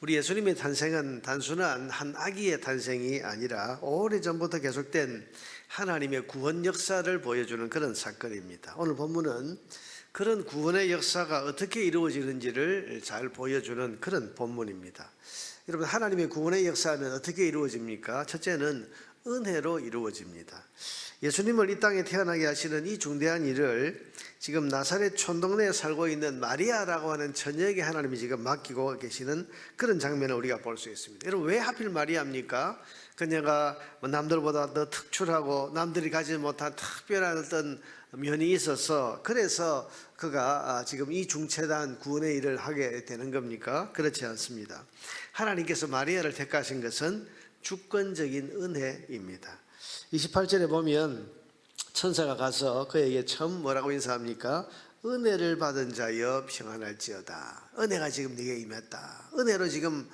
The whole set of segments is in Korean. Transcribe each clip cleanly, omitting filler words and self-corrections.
우리 예수님의 탄생은 단순한 한 아기의 탄생이 아니라 오래전부터 계속된 하나님의 구원 역사를 보여주는 그런 사건입니다. 오늘 본문은 그런 구원의 역사가 어떻게 이루어지는지를 잘 보여주는 그런 본문입니다. 여러분, 하나님의 구원의 역사는 어떻게 이루어집니까? 첫째는 은혜로 이루어집니다. 예수님을 이 땅에 태어나게 하시는 이 중대한 일을 지금 나사렛 촌동네에 살고 있는 마리아라고 하는 처녀에게 하나님이 지금 맡기고 계시는 그런 장면을 우리가 볼 수 있습니다. 여러분, 왜 하필 마리아입니까? 그녀가 남들보다 더 특출하고 남들이 가지 못한 특별한 어떤 면이 있어서 그래서 그가 지금 이 중체단 구원의 일을 하게 되는 겁니까? 그렇지 않습니다. 하나님께서 마리아를 택하신 것은 주권적인 은혜입니다. 28절에 보면 천사가 가서 그에게 처음 뭐라고 인사합니까? 은혜를 받은 자여 평안할지어다. 은혜가 지금 네게 임했다. 은혜로 지금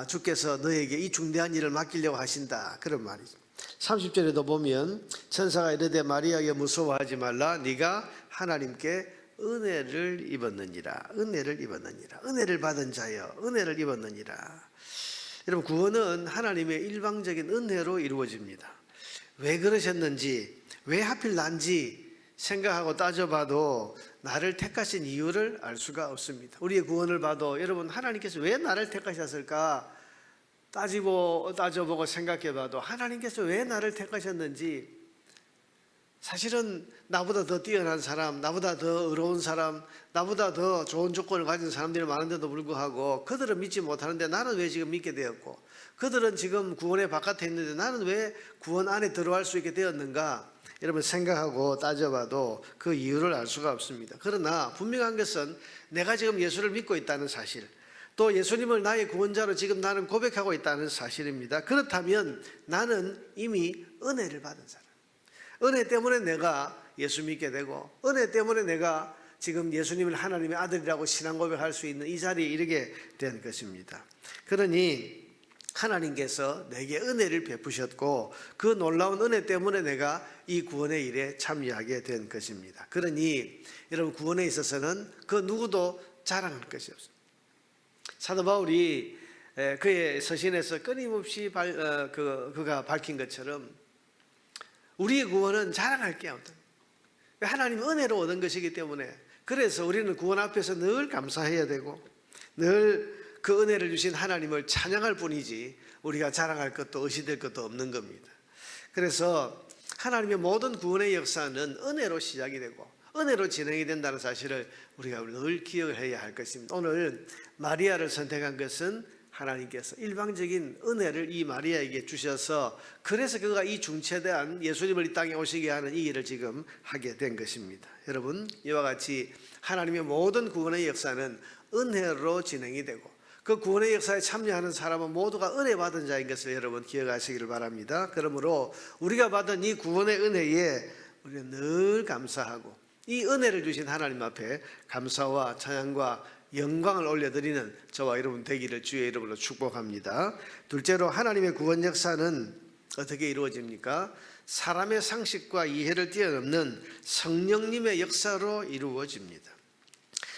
주께서 너에게 이 중대한 일을 맡기려고 하신다. 그런 말이죠. 30절에도 보면 천사가 이르되 마리아에게 무서워하지 말라. 네가 하나님께 은혜를 입었느니라. 은혜를 입었느니라. 은혜를 받은 자여 은혜를 입었느니라. 여러분, 구원은 하나님의 일방적인 은혜로 이루어집니다. 왜 그러셨는지, 왜 하필 난지 생각하고 따져봐도 나를 택하신 이유를 알 수가 없습니다. 우리의 구원을 봐도 여러분, 하나님께서 왜 나를 택하셨을까 따져보고 생각해봐도 하나님께서 왜 나를 택하셨는지, 사실은 나보다 더 뛰어난 사람, 나보다 더 의로운 사람, 나보다 더 좋은 조건을 가진 사람들이 많은데도 불구하고 그들은 믿지 못하는데 나는 왜 지금 믿게 되었고, 그들은 지금 구원의 바깥에 있는데 나는 왜 구원 안에 들어갈 수 있게 되었는가? 여러분, 생각하고 따져봐도 그 이유를 알 수가 없습니다. 그러나 분명한 것은 내가 지금 예수를 믿고 있다는 사실, 또 예수님을 나의 구원자로 지금 나는 고백하고 있다는 사실입니다. 그렇다면 나는 이미 은혜를 받은 사람, 은혜 때문에 내가 예수 믿게 되고, 은혜 때문에 내가 지금 예수님을 하나님의 아들이라고 신앙 고백할 수 있는 이 자리에 이르게 된 것입니다. 그러니 하나님께서 내게 은혜를 베푸셨고 그 놀라운 은혜 때문에 내가 이 구원의 일에 참여하게 된 것입니다. 그러니 여러분, 구원에 있어서는 그 누구도 자랑할 것이 없습니다. 사도 바울이 그의 서신에서 끊임없이 그가 밝힌 것처럼 우리의 구원은 자랑할 게 없다. 하나님 은혜로 얻은 것이기 때문에, 그래서 우리는 구원 앞에서 늘 감사해야 되고 늘 그 은혜를 주신 하나님을 찬양할 뿐이지 우리가 자랑할 것도 의시될 것도 없는 겁니다. 그래서 하나님의 모든 구원의 역사는 은혜로 시작이 되고 은혜로 진행이 된다는 사실을 우리가 늘 기억을 해야 할 것입니다. 오늘 마리아를 선택한 것은 하나님께서 일방적인 은혜를 이 마리아에게 주셔서 그래서 그가 이 중체대한 예수님을 이 땅에 오시게 하는 이 일을 지금 하게 된 것입니다. 여러분, 이와 같이 하나님의 모든 구원의 역사는 은혜로 진행이 되고 그 구원의 역사에 참여하는 사람은 모두가 은혜 받은 자인 것을 여러분 기억하시기를 바랍니다. 그러므로 우리가 받은 이 구원의 은혜에 우리는 늘 감사하고 이 은혜를 주신 하나님 앞에 감사와 찬양과 영광을 올려드리는 저와 여러분 되기를 주의 이름으로 축복합니다. 둘째로, 하나님의 구원 역사는 어떻게 이루어집니까? 사람의 상식과 이해를 뛰어넘는 성령님의 역사로 이루어집니다.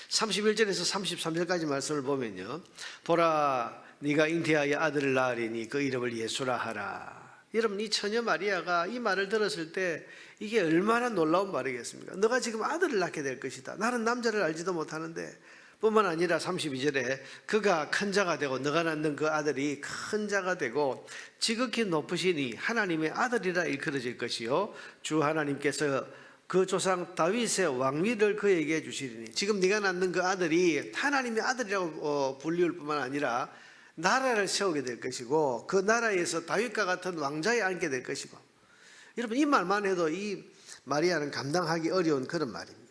31절에서 33절까지 말씀을 보면요, 보라, 네가 잉태하여 아들을 낳으리니 그 이름을 예수라 하라. 여러분, 이 처녀 마리아가 이 말을 들었을 때 이게 얼마나 놀라운 말이겠습니까? 너가 지금 아들을 낳게 될 것이다. 나는 남자를 알지도 못하는데, 뿐만 아니라 32절에 그가 큰 자가 되고 너가 낳는 그 아들이 큰 자가 되고 지극히 높으시니 하나님의 아들이라 일컬어질 것이요 주 하나님께서 그 조상 다윗의 왕위를 그에게 주시리니, 지금 네가 낳는 그 아들이 하나님의 아들이라고 불리울 뿐만 아니라 나라를 세우게 될 것이고 그 나라에서 다윗과 같은 왕자에 앉게 될 것이고, 여러분, 이 말만 해도 이 마리아는 감당하기 어려운 그런 말입니다.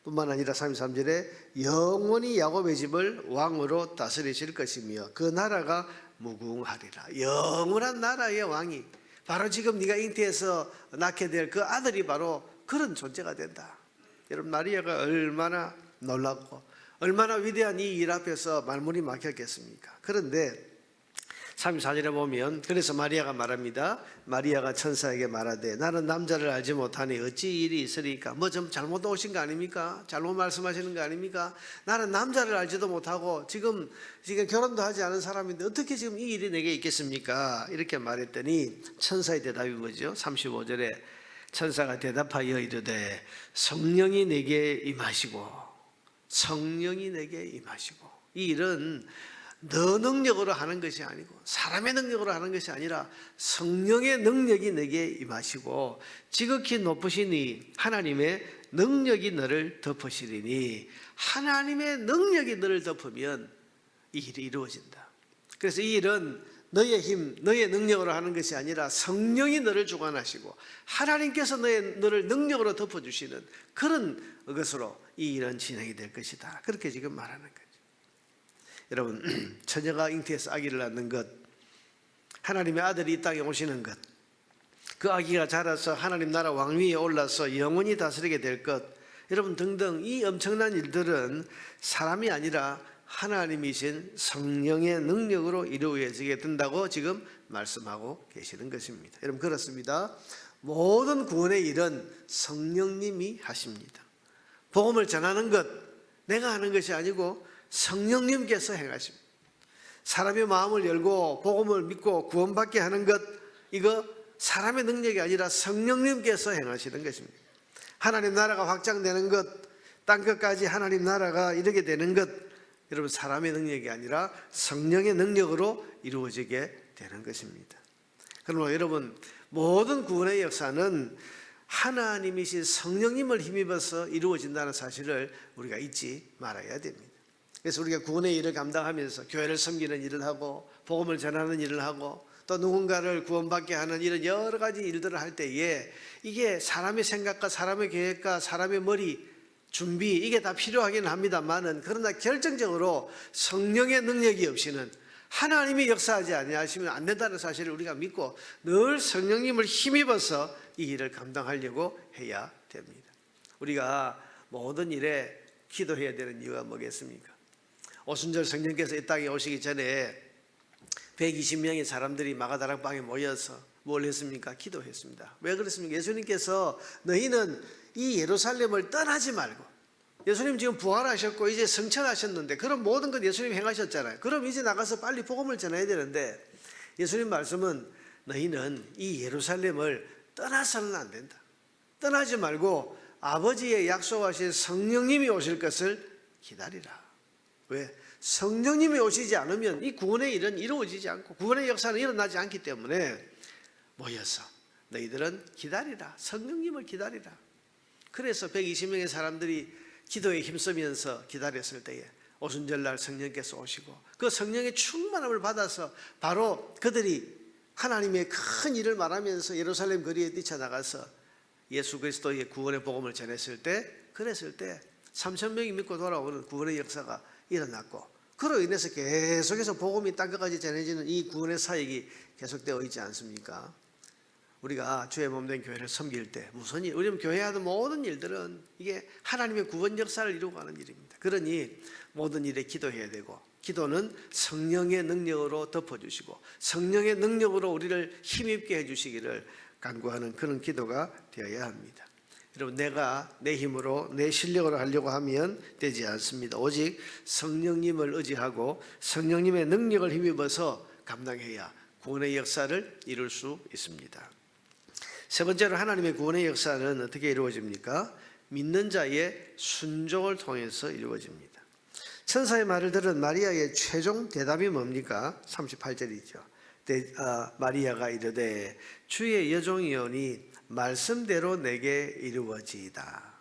뿐만 아니라 33절에 영원히 야곱의 집을 왕으로 다스리실 것이며 그 나라가 무궁하리라. 영원한 나라의 왕이 바로 지금 네가 잉태해서 낳게 될 그 아들이 바로 그런 존재가 된다. 여러분, 마리아가 얼마나 놀랍고 얼마나 위대한 이 일 앞에서 말문이 막혔겠습니까? 그런데 34절에 보면 그래서 마리아가 말합니다. 마리아가 천사에게 말하되 나는 남자를 알지 못하니 어찌 일이 있으리까? 뭐 좀 잘못 오신 거 아닙니까? 잘못 말씀하시는 거 아닙니까? 나는 남자를 알지도 못하고 지금 결혼도 하지 않은 사람인데 어떻게 지금 이 일이 내게 있겠습니까? 이렇게 말했더니 천사의 대답이 뭐죠? 35절에 천사가 대답하여 이르되 성령이 내게 임하시고 성령이 내게 임하시고. 이 일은 너 능력으로 하는 것이 아니고 사람의 능력으로 하는 것이 아니라 성령의 능력이 내게 임하시고 지극히 높으시니 하나님의 능력이 너를 덮으시리니. 하나님의 능력이 너를 덮으면 이 일이 이루어진다. 그래서 이 일은 너의 힘, 너의 능력으로 하는 것이 아니라 성령이 너를 주관하시고 하나님께서 너를 능력으로 덮어주시는 그런 것으로 이 일은 진행이 될 것이다. 그렇게 지금 말하는 거죠. 여러분, 처녀가 잉태해서 아기를 낳는 것, 하나님의 아들이 이 땅에 오시는 것, 그 아기가 자라서 하나님 나라 왕위에 올라서 영원히 다스리게 될 것, 여러분 등등 이 엄청난 일들은 사람이 아니라 하나님이신 성령의 능력으로 이루어지게 된다고 지금 말씀하고 계시는 것입니다. 여러분 그렇습니다. 모든 구원의 일은 성령님이 하십니다. 복음을 전하는 것 내가 하는 것이 아니고 성령님께서 행하십니다. 사람의 마음을 열고 복음을 믿고 구원받게 하는 것, 이거 사람의 능력이 아니라 성령님께서 행하시는 것입니다. 하나님 나라가 확장되는 것, 땅끝까지 하나님 나라가 이르게 되는 것, 여러분 사람의 능력이 아니라 성령의 능력으로 이루어지게 되는 것입니다. 그러므로 여러분 모든 구원의 역사는 하나님이신 성령님을 힘입어서 이루어진다는 사실을 우리가 잊지 말아야 됩니다. 그래서 우리가 구원의 일을 감당하면서 교회를 섬기는 일을 하고 복음을 전하는 일을 하고 또 누군가를 구원받게 하는 이런 여러 가지 일들을 할 때에 이게 사람의 생각과 사람의 계획과 사람의 머리 준비 이게 다 필요하긴 합니다만은 그러나 결정적으로 성령의 능력이 없이는 하나님이 역사하지 아니하시면 안 된다는 사실을 우리가 믿고 늘 성령님을 힘입어서 이 일을 감당하려고 해야 됩니다. 우리가 모든 일에 기도해야 되는 이유가 뭐겠습니까? 오순절 성령께서 이 땅에 오시기 전에 120명의 사람들이 마가다락 방에 모여서 뭘 했습니까? 기도했습니다. 왜 그랬습니까? 예수님께서 너희는 이 예루살렘을 떠나지 말고, 예수님 지금 부활하셨고 이제 성천하셨는데 그럼 모든 것 예수님 행하셨잖아요. 그럼 이제 나가서 빨리 복음을 전해야 되는데 예수님 말씀은 너희는 이 예루살렘을 떠나서는 안 된다. 떠나지 말고 아버지의 약속하신 성령님이 오실 것을 기다리라. 왜? 성령님이 오시지 않으면 이 구원의 일은 이루어지지 않고 구원의 역사는 일어나지 않기 때문에 모여서 너희들은 기다리라. 성령님을 기다리라. 그래서 120명의 사람들이 기도에 힘쓰면서 기다렸을 때에 오순절날 성령께서 오시고 그 성령의 충만함을 받아서 바로 그들이 하나님의 큰 일을 말하면서 예루살렘 거리에 뛰쳐나가서 예수 그리스도의 구원의 복음을 전했을 때, 그랬을 때 3,000명이 믿고 돌아오는 구원의 역사가 일어났고 그로 인해서 계속해서 복음이 땅끝까지 전해지는 이 구원의 사역이 계속되어 있지 않습니까? 우리가 주의 몸된 교회를 섬길 때 무슨 일, 우리는 교회에 하는 모든 일들은 이게 하나님의 구원 역사를 이루어가는 일입니다. 그러니 모든 일에 기도해야 되고 기도는 성령의 능력으로 덮어주시고 성령의 능력으로 우리를 힘입게 해주시기를 간구하는 그런 기도가 되어야 합니다. 여러분 내가 내 힘으로 내 실력으로 하려고 하면 되지 않습니다. 오직 성령님을 의지하고 성령님의 능력을 힘입어서 감당해야 구원의 역사를 이룰 수 있습니다. 세 번째로 하나님의 구원의 역사는 어떻게 이루어집니까? 믿는 자의 순종을 통해서 이루어집니다. 천사의 말을 들은 마리아의 최종 대답이 뭡니까? 38절이죠. 마리아가 이르되 주의 여종이오니 말씀대로 내게 이루어지이다.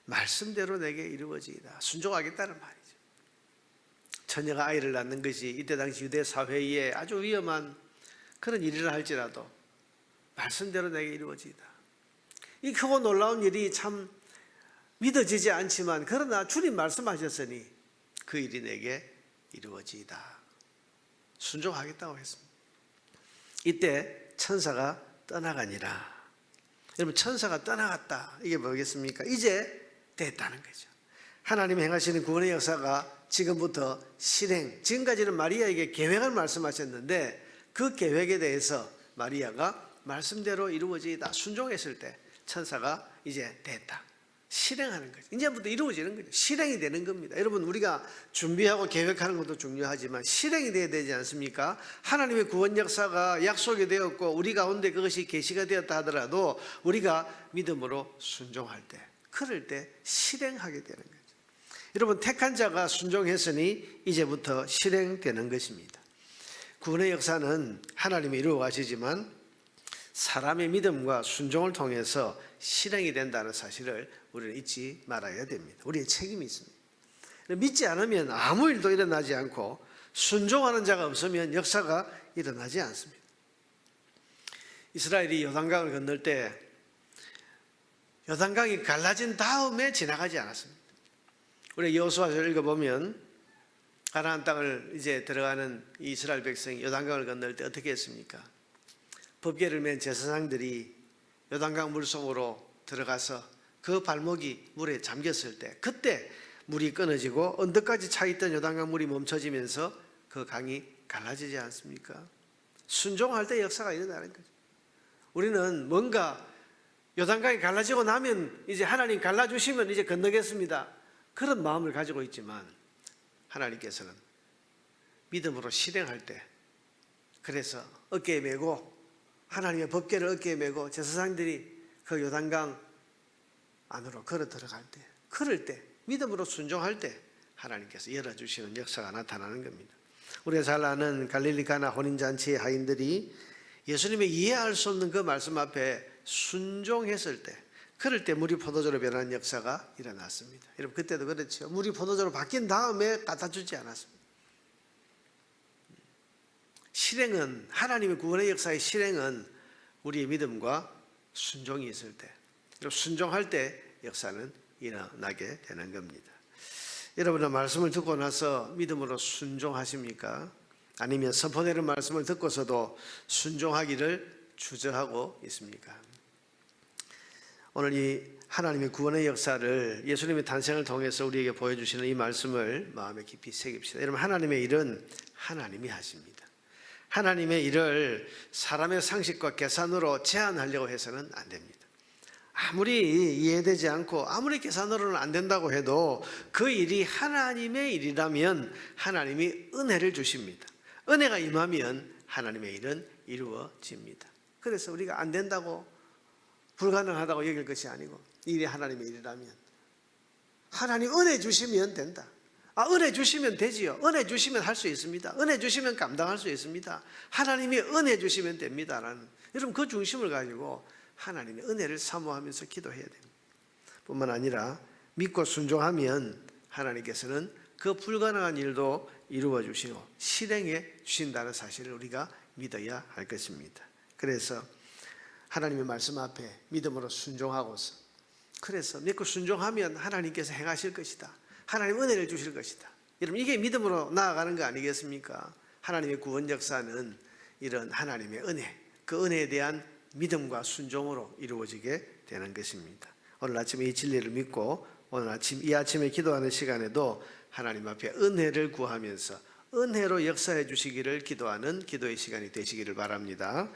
말씀대로 내게 이루어지이다. 순종하겠다는 말이죠. 처녀가 아이를 낳는 것이 이때 당시 유대 사회에 아주 위험한 그런 일이라 할지라도 말씀대로 내게 이루어지이다. 이 크고 놀라운 일이 참 믿어지지 않지만 그러나 주님 말씀하셨으니 그 일이 내게 이루어지이다. 순종하겠다고 했습니다. 이때 천사가 떠나가니라. 여러분 천사가 떠나갔다. 이게 뭐겠습니까? 이제 됐다는 거죠. 하나님이 행하시는 구원의 역사가 지금부터 실행, 지금까지는 마리아에게 계획을 말씀하셨는데 그 계획에 대해서 마리아가 말씀대로 이루어지다 순종했을 때 천사가 이제 됐다. 실행하는 거죠. 이제부터 이루어지는 거죠. 실행이 되는 겁니다. 여러분, 우리가 준비하고 계획하는 것도 중요하지만 실행이 돼야 되지 않습니까? 하나님의 구원 역사가 약속이 되었고 우리 가운데 그것이 계시가 되었다 하더라도 우리가 믿음으로 순종할 때, 그럴 때 실행하게 되는 거죠. 여러분, 택한 자가 순종했으니 이제부터 실행되는 것입니다. 구원의 역사는 하나님이 이루어 가시지만 사람의 믿음과 순종을 통해서 실행이 된다는 사실을 우리는 잊지 말아야 됩니다. 우리의 책임이 있습니다. 믿지 않으면 아무 일도 일어나지 않고 순종하는 자가 없으면 역사가 일어나지 않습니다. 이스라엘이 요단강을 건널 때 요단강이 갈라진 다음에 지나가지 않았습니다. 우리 여호수아서를 읽어보면 가나안 땅을 이제 들어가는 이스라엘 백성이 요단강을 건널 때 어떻게 했습니까? 법궤를 맨 제사장들이 요단강 물속으로 들어가서 그 발목이 물에 잠겼을 때 그때 물이 끊어지고 언덕까지 차 있던 요단강 물이 멈춰지면서 그 강이 갈라지지 않습니까? 순종할 때 역사가 일어나는 거죠. 우리는 뭔가 요단강이 갈라지고 나면 이제 하나님 갈라주시면 이제 건너겠습니다. 그런 마음을 가지고 있지만 하나님께서는 믿음으로 실행할 때, 그래서 어깨에 메고 하나님의 법궤를 어깨에 메고 제사장들이 그 요단강 안으로 걸어 들어갈 때, 그럴 때 믿음으로 순종할 때 하나님께서 열어주시는 역사가 나타나는 겁니다. 우리가 잘 아는 갈릴리 가나 혼인잔치의 하인들이 예수님의 이해할 수 없는 그 말씀 앞에 순종했을 때, 그럴 때 물이 포도주로 변하는 역사가 일어났습니다. 여러분, 그때도 그렇죠. 물이 포도주로 바뀐 다음에 갖다 주지 않았습니다. 실행은, 하나님의 구원의 역사의 실행은 우리의 믿음과 순종이 있을 때, 순종할 때 역사는 일어나게 되는 겁니다. 여러분은 말씀을 듣고 나서 믿음으로 순종하십니까? 아니면 선포되는 말씀을 듣고서도 순종하기를 주저하고 있습니까? 오늘 이 하나님의 구원의 역사를 예수님의 탄생을 통해서 우리에게 보여주시는 이 말씀을 마음에 깊이 새깁시다. 여러분, 하나님의 일은 하나님이 하십니다. 하나님의 일을 사람의 상식과 계산으로 제한하려고 해서는 안 됩니다. 아무리 이해되지 않고 아무리 계산으로는 안 된다고 해도 그 일이 하나님의 일이라면 하나님이 은혜를 주십니다. 은혜가 임하면 하나님의 일은 이루어집니다. 그래서 우리가 안 된다고, 불가능하다고 여길 것이 아니고, 일이 하나님의 일이라면 하나님 은혜 주시면 된다. 은혜 주시면 되지요. 은혜 주시면 할 수 있습니다. 은혜 주시면 감당할 수 있습니다. 하나님이 은혜 주시면 됩니다라는, 여러분, 그 중심을 가지고 하나님의 은혜를 사모하면서 기도해야 됩니다. 뿐만 아니라 믿고 순종하면 하나님께서는 그 불가능한 일도 이루어 주시고 실행해 주신다는 사실을 우리가 믿어야 할 것입니다. 그래서 하나님의 말씀 앞에 믿음으로 순종하고서, 그래서 믿고 순종하면 하나님께서 행하실 것이다. 하나님 은혜를 주실 것이다. 여러분, 이게 믿음으로 나아가는 거 아니겠습니까? 하나님의 구원 역사는 이런 하나님의 은혜, 그 은혜에 대한 믿음과 순종으로 이루어지게 되는 것입니다. 오늘 아침에 이 진리를 믿고 오늘 아침, 이 아침에 기도하는 시간에도 하나님 앞에 은혜를 구하면서 은혜로 역사해 주시기를 기도하는 기도의 시간이 되시기를 바랍니다.